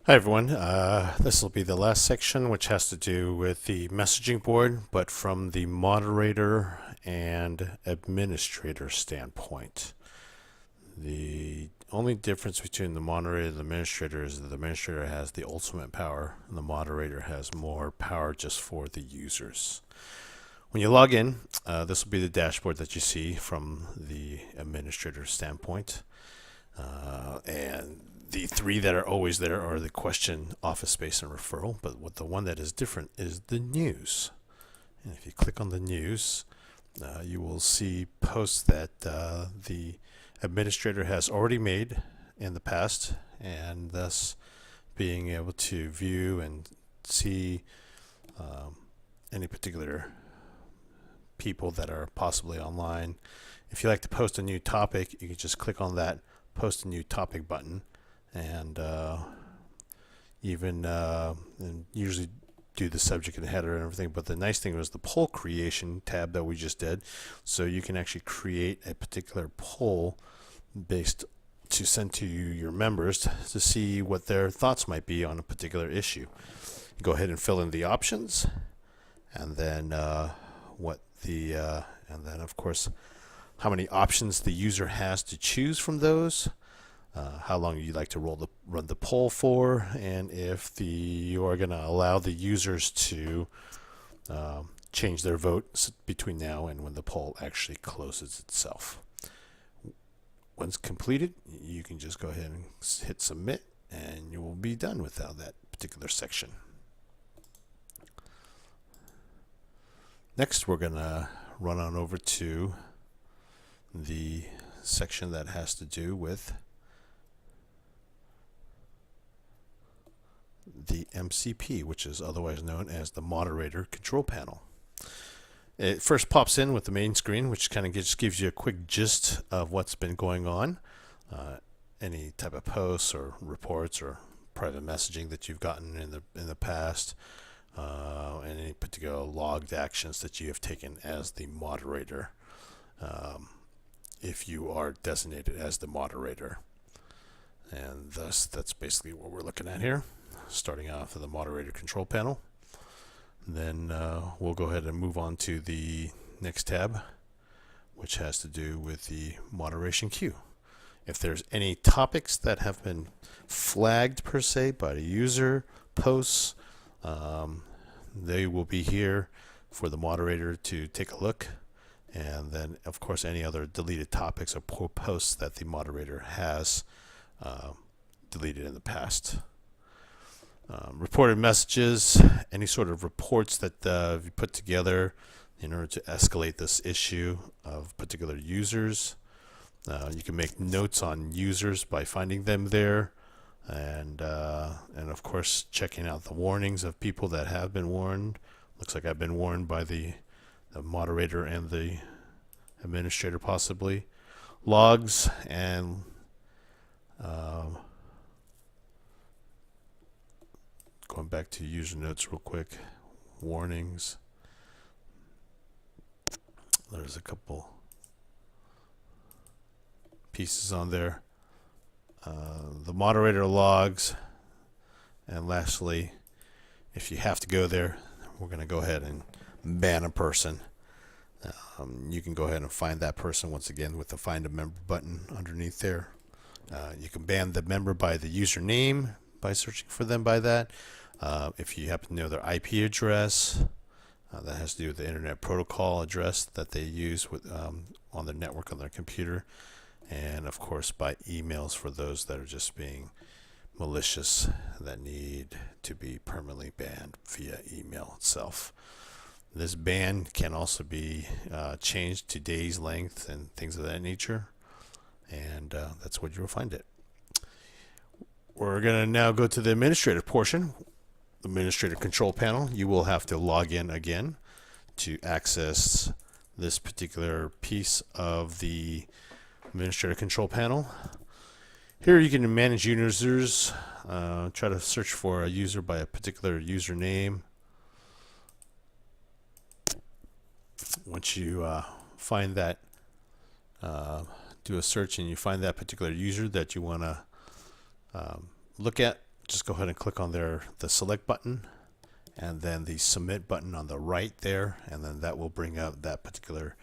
Hi everyone, this will be the last section, which has to do with the messaging board, but from the moderator and administrator standpoint. The only difference between the moderator and the administrator is that the administrator has the ultimate power and the moderator has more power just for the users. When you log in, this will be the dashboard that you see from the administrator standpoint. And the three that are always there are the question, office space, and referral. But the one that is different is the news. And if you click on the news, you will see posts that the administrator has already made in the past, and thus being able to view and see any particular people that are possibly online. If you like to post a new topic, you can just click on that post a new topic button, and and usually do the subject and header and everything. But the nice thing was the poll creation tab that we just did, so you can actually create a particular poll based to send to your members to see what their thoughts might be on a particular issue. You go ahead and fill in the options, and then and then of course how many options the user has to choose from those, how long you'd like to run the poll for, and if you are going to allow the users to change their vote between now and when the poll actually closes itself. Once completed, you can just go ahead and hit submit, and you will be done with that particular section. Next, we're going to run on over to the section that has to do with the MCP, which is otherwise known as the Moderator Control Panel. It first pops in with the main screen, which kind of just gives you a quick gist of what's been going on, any type of posts or reports or private messaging that you've gotten in the past, and any particular logged actions that you have taken as the moderator, if you are designated as the moderator. And thus, that's basically what we're looking at here, starting off with the moderator control panel. Then we'll go ahead and move on to the next tab, which has to do with the moderation queue. If there's any topics that have been flagged per se by the user posts, they will be here for the moderator to take a look. And then, of course, any other deleted topics or posts that the moderator has deleted in the past. Reported messages, any sort of reports that you put together in order to escalate this issue of particular users. You can make notes on users by finding them there, and of course checking out the warnings of people that have been warned. Looks like I've been warned by the moderator and the administrator possibly. Logs and going back to user notes real quick. Warnings. There's a couple pieces on there. The moderator logs, and lastly, if you have to go there, we're going to go ahead and ban a person. You can go ahead and find that person once again with the find a member button underneath there. You can ban the member by the username by searching for them by that. If you happen to know their IP address, that has to do with the internet protocol address that they use with on their network on their computer, and of course by emails for those that are just being malicious that need to be permanently banned via email itself. This ban can also be changed to days length and things of that nature, and that's where you'll find it. We're going to now go to the administrative portion, administrator control panel. You will have to log in again to access this particular piece of the administrator control panel. Here you can manage users, try to search for a user by a particular username. Once you find that, do a search and you find that particular user that you want to look at, just go ahead and click on the select button and then the submit button on the right there, and then that will bring up that particular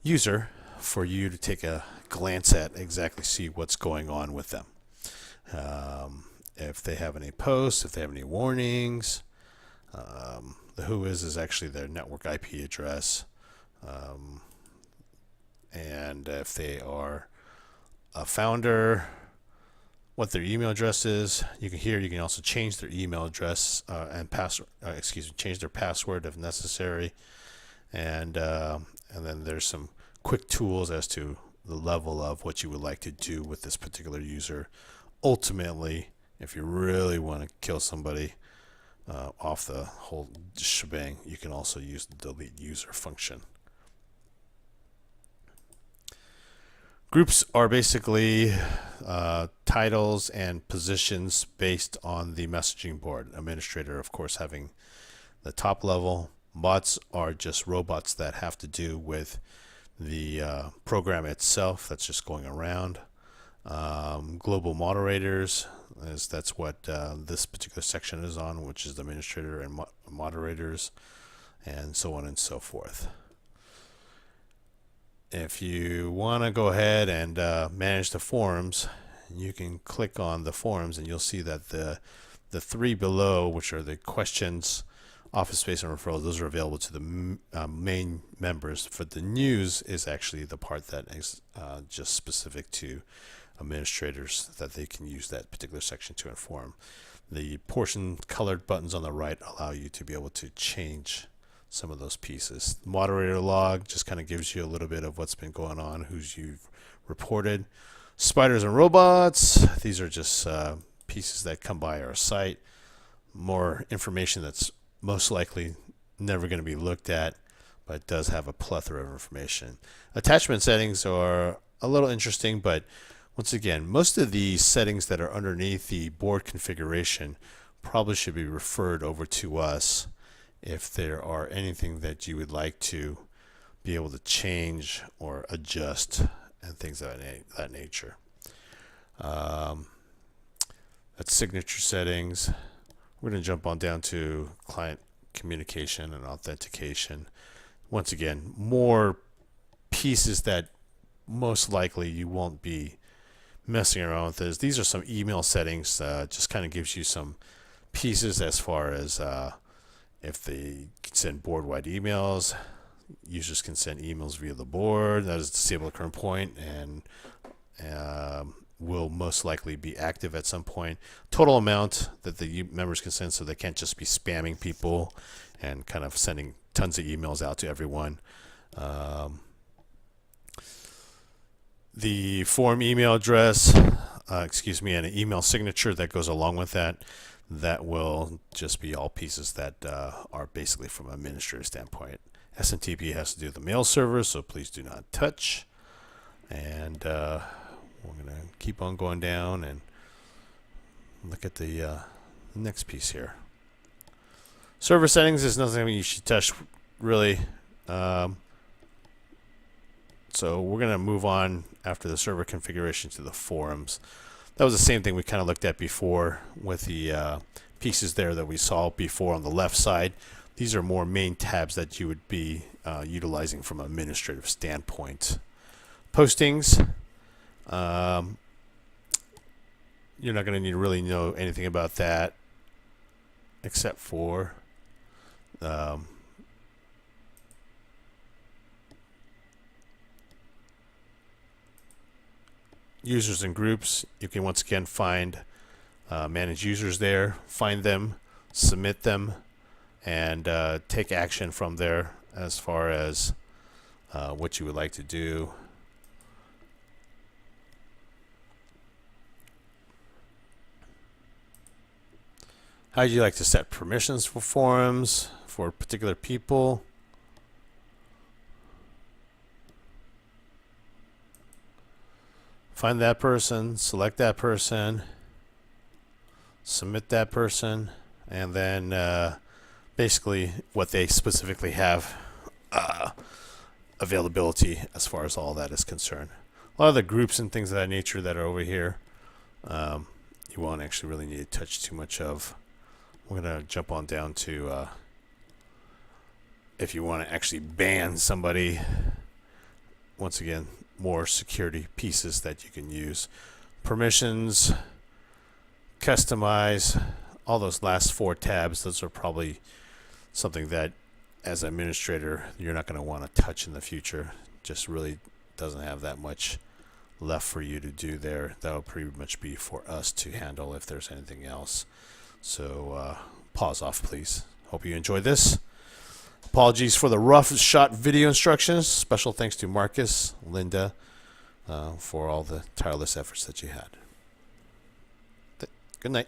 user for you to take a glance at, exactly see what's going on with them. If they have any posts, if they have any warnings. The who is actually their network IP address. And if they are a founder, what their email address is. You can also change their email address and password. Change their password if necessary. And then there's some quick tools as to the level of what you would like to do with this particular user. Ultimately, if you really want to kill somebody off the whole shebang, you can also use the delete user function. Groups are basically titles and positions based on the messaging board. Administrator, of course, having the top level. Bots are just robots that have to do with the program itself that's just going around. Global moderators, that's what this particular section is on, which is the administrator and moderators, and so on and so forth. If you want to go ahead and manage the forums, you can click on the forums and you'll see that the three below, which are the questions, office space, and referrals, those are available to the main members. For the news is actually the part that is just specific to administrators, that they can use that particular section to inform. The portion colored buttons on the right allow you to be able to change some of those pieces. Moderator log just kind of gives you a little bit of what's been going on, who's you've reported. Spiders and robots, these are just pieces that come by our site. More information that's most likely never going to be looked at, but it does have a plethora of information. Attachment settings are a little interesting, but once again, most of the settings that are underneath the board configuration probably should be referred over to us if there are anything that you would like to be able to change or adjust and things of that nature. That's signature settings. We're going to jump on down to client communication and authentication. Once again, more pieces that most likely you won't be messing around with this. These are some email settings. Just kind of gives you some pieces as far as if they can send board-wide emails. Users can send emails via the board. That is disabled at current point and will most likely be active at some point. Total amount that the members can send, so they can't just be spamming people and kind of sending tons of emails out to everyone. The form email address, and an email signature that goes along with that. That will just be all pieces that are basically from an administrator standpoint. SMTP has to do with the mail server, so please do not touch. And we're going to keep on going down and look at the next piece here. Server settings is nothing you should touch, really. So we're going to move on after the server configuration to the forums. That was the same thing we kind of looked at before with the pieces there that we saw before on the left side. These are more main tabs that you would be utilizing from an administrative standpoint. Postings. You're not going to need to really know anything about that except for users and groups. You can once again find manage users there, find them, submit them, and take action from there as far as what you would like to do. How would you like to set permissions for forums for particular people? Find that person, select that person, submit that person, and then basically what they specifically have availability as far as all that is concerned. A lot of the groups and things of that nature that are over here, you won't actually really need to touch too much of. We're going to jump on down to if you want to actually ban somebody. Once again, more security pieces that you can use. Permissions, customize, all those last 4 tabs, those are probably something that as an administrator you're not going to want to touch in the future. Just really doesn't have that much left for you to do there. That'll pretty much be for us to handle if there's anything else. So pause off, please. Hope you enjoyed this. Apologies for the rough shot video instructions. Special thanks to Marcus, Linda, for all the tireless efforts that you had. Good night.